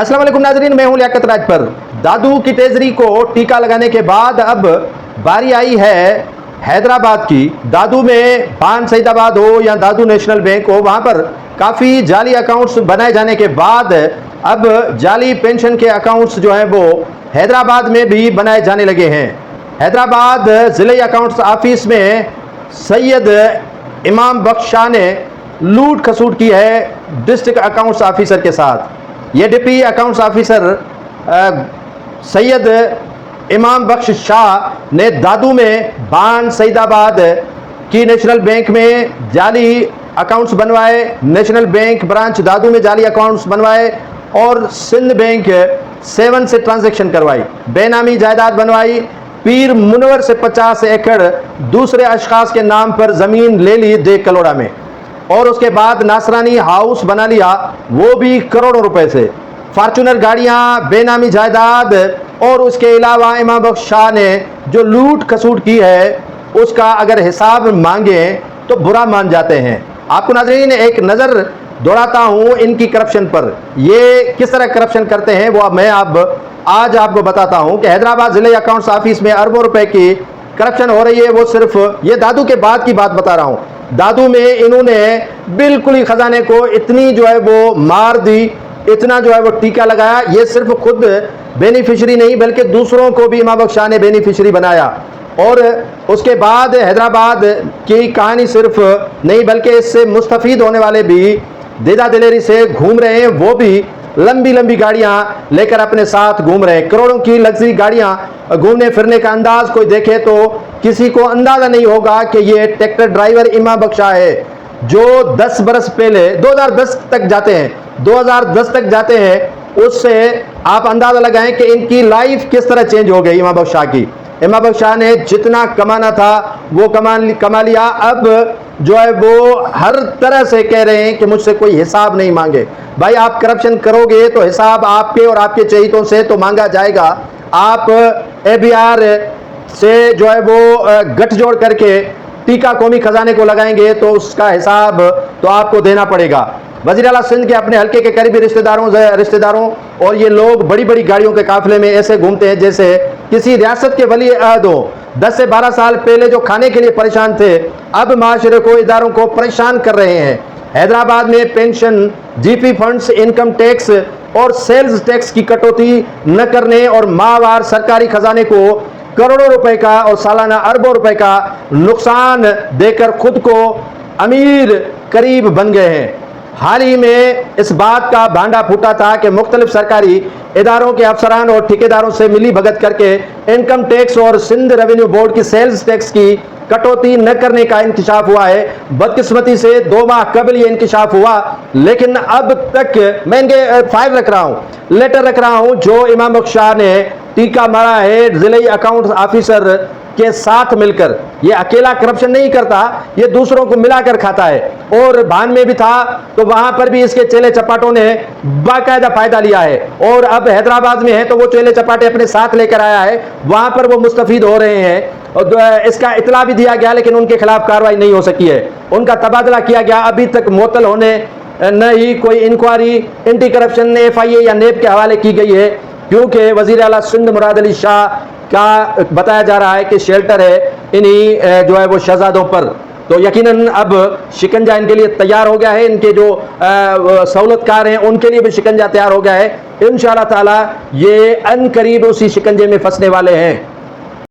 अस्सलाम वालेकुम नाजरीन, मैं हूं लियाकत राजपर। दादू की तेजरी को टीका लगाने के बाद अब बारी आई है हैदराबाद की। दादू में पान सईदाबाद हो या दादू नेशनल बैंक हो, वहां पर काफ़ी जाली अकाउंट्स बनाए जाने के बाद अब जाली पेंशन के अकाउंट्स जो हैं वो हैदराबाद में भी बनाए जाने लगे हैं। हैदराबाद ज़िले अकाउंट्स ऑफिस में सैयद इमाम बख्श शाह ने लूट खसूट की है डिस्ट्रिक्ट अकाउंट्स ऑफिसर के साथ। ये डिप्टी अकाउंट्स ऑफिसर सैयद इमाम बख्श शाह ने दादू में बान सईदाबाद की नेशनल बैंक में जाली अकाउंट्स बनवाए, नेशनल बैंक ब्रांच दादू में जाली अकाउंट्स बनवाए और सिंध बैंक 7 से ट्रांजैक्शन करवाई, बेनामी जायदाद बनवाई, पीर मुनवर से 50 एकड़ दूसरे अशखास के नाम पर ज़मीन ले ली 1 करोड़ में, और उसके बाद नासरानी हाउस बना लिया, वो भी करोड़ों रुपए से, फॉर्चूनर गाड़ियां, बेनामी जायदाद। और उसके अलावा इमाम बख्श शाह ने जो लूट खसूट की है उसका अगर हिसाब मांगे तो बुरा मान जाते हैं। आपको नाज़रीन एक नज़र दौड़ाता हूँ इनकी करप्शन पर, ये किस तरह करप्शन करते हैं वो मैं आज आपको बताता हूँ कि हैदराबाद ज़िले अकाउंट्स ऑफिस में अरबों रुपए की करप्शन हो रही है। वो सिर्फ ये दादू के बाद की बात बता रहा हूँ। दादू में इन्होंने बिल्कुल ही खजाने को इतनी जो है वो मार दी, इतना जो है वो टीका लगाया। ये सिर्फ खुद बेनिफिशरी नहीं बल्कि दूसरों को भी इमाम बख्श शाह ने बेनिफिशरी बनाया। और उसके बाद हैदराबाद की कहानी सिर्फ नहीं बल्कि इससे मुस्तफीद होने वाले भी देदा दिलेरी से घूम रहे हैं, वो भी लंबी लंबी गाड़ियां लेकर अपने साथ घूम रहे हैं। करोड़ों की लग्जरी गाड़ियां घूमने फिरने का अंदाज कोई देखे तो किसी को अंदाजा नहीं होगा कि ये ट्रैक्टर ड्राइवर इमाम बख्श शाह है जो 10 बरस पहले 2010 तक जाते हैं, 2010 तक जाते हैं। उससे आप अंदाजा लगाएं कि इनकी लाइफ किस तरह चेंज हो गई इमाम बख्श शाह की। इमाम बख्श शाह ने जितना कमाना था वो कमा लिया। अब जो है वो हर तरह से कह रहे हैं कि मुझसे कोई हिसाब नहीं मांगे। भाई आप करप्शन करोगे तो हिसाब आपके और आपके चहेतों से तो मांगा जाएगा। आप ABR से जो है वो गठजोड़ करके टीका कौमी खजाने को लगाएंगे तो उसका हिसाब तो आपको देना पड़ेगा। वज़ीर आला सिंध के अपने हल्के के करीबी रिश्तेदारों और ये लोग बड़ी बड़ी गाड़ियों के काफिले में ऐसे घूमते हैं जैसे किसी रियासत के वली अहद हो। 10 से 12 साल पहले जो खाने के लिए परेशान थे अब माशरे को, इदारों को परेशान कर रहे हैं। हैदराबाद में pension, GP funds, income tax और सेल्स टैक्स की कटौती न करने और माहवार सरकारी खजाने को करोड़ों रुपए का और सालाना अरबों रुपए का नुकसान देकर खुद को अमीर करीब बन गए हैं। हाल ही में इस बात का भांडा फूटा था कि मुख्तलिफ सरकारी इदारों के अफसरान और ठेकेदारों से मिली भगत करके इनकम टैक्स और सिंध रेवेन्यू बोर्ड की सेल्स टैक्स की कटौती न करने का इंकशाफ हुआ है। बदकिस्मती से 2 माह कबल ये इंकशाफ हुआ, लेकिन अब तक मैं इनके फाइल रख रहा हूँ, लेटर रख रहा हूँ जो इमाम बख्श शाह ने टीका मारा है जिले अकाउंट ऑफिसर के साथ मिलकर। ये अकेला करप्शन नहीं करता, ये दूसरों को मिलाकर खाता है। और भान में भी था तो वहां पर भी इसके चेले चपाटों ने बाकायदा फायदा लिया है, और अब हैदराबाद में है तो वो चेले चपाटे अपने साथ लेकर आया है, वहां पर वो मुस्तफीद हो रहे हैं। और इसका इतला भी दिया गया लेकिन उनके खिलाफ कार्रवाई नहीं हो सकी है, उनका तबादला किया गया। अभी तक मुअत्तल होने न ही कोई इंक्वायरी एंटी करप्शन FIA या नेब के हवाले की गई है, क्योंकि वज़ीर आला सिंध मुराद अली शाह का बताया जा रहा है कि शेल्टर है इन्हीं जो है वो शहजादों पर। तो यकीनन अब शिकंजा इनके लिए तैयार हो गया है, इनके जो सहूलतकार हैं उनके लिए भी शिकंजा तैयार हो गया है। इंशाअल्लाह ताला ये अन करीब उसी शिकंजे में फंसने वाले हैं।